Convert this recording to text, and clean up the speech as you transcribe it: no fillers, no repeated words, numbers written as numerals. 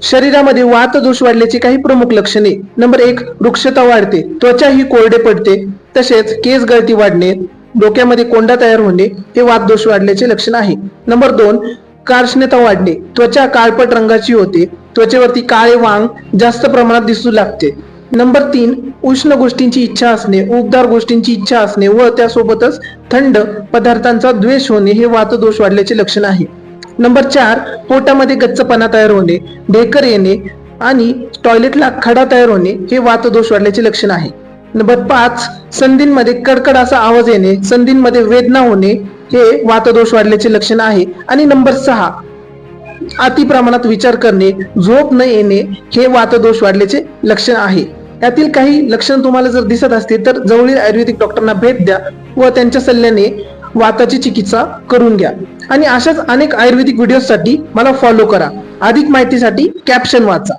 शरीरामध्ये वातदोष वाढल्याची काही प्रमुख लक्षणे. नंबर 1, रुक्षता वाढते, त्वचा ही कोरडे पडते. तसेच केस गळती वाढणे, डोक्यामध्ये कोंडा तयार होणे हे वातदोष वाढल्याचे लक्षण आहे. नंबर 2, कार्शण्यता वाढणे, त्वचा काळपट रंगाची होते, त्वचेवरती काळे वांग जास्त प्रमाणात दिसू लागते. नंबर 3, उष्ण गोष्टींची इच्छा असणे, उबदार गोष्टींची इच्छा असणे व त्यासोबतच थंड पदार्थांचा द्वेष होणे हे वातदोष वाढल्याचे लक्षण आहे. नंबर 4, पोटामध्ये गच्चपणा तयार होणे, ढेकर येणे आणि टॉयलेटला खडा तयार होणे हे वातदोष वाढल्याचे लक्षण आहे. नंबर 5, संधींमध्ये कडकड असा आवाज येणे, संधींमध्ये वेदना होणे हे वातदोष वाढल्याचे लक्षण आहे. आणि नंबर 6, अति प्रमाणात विचार करणे, झोप न येणे हे वातदोष वाढल्याचे लक्षण आहे. यातील काही लक्षण तुम्हाला जर दिसत असतील तर जवळील आयुर्वेदिक डॉक्टरांना भेट द्या व त्यांच्या सल्ल्याने वाताची चिकित्सा करून घ्या. आणि अशाच अनेक आयुर्वेदिक व्हिडिओसाठी मला फॉलो करा. अधिक माहितीसाठी कॅप्शन वाचा.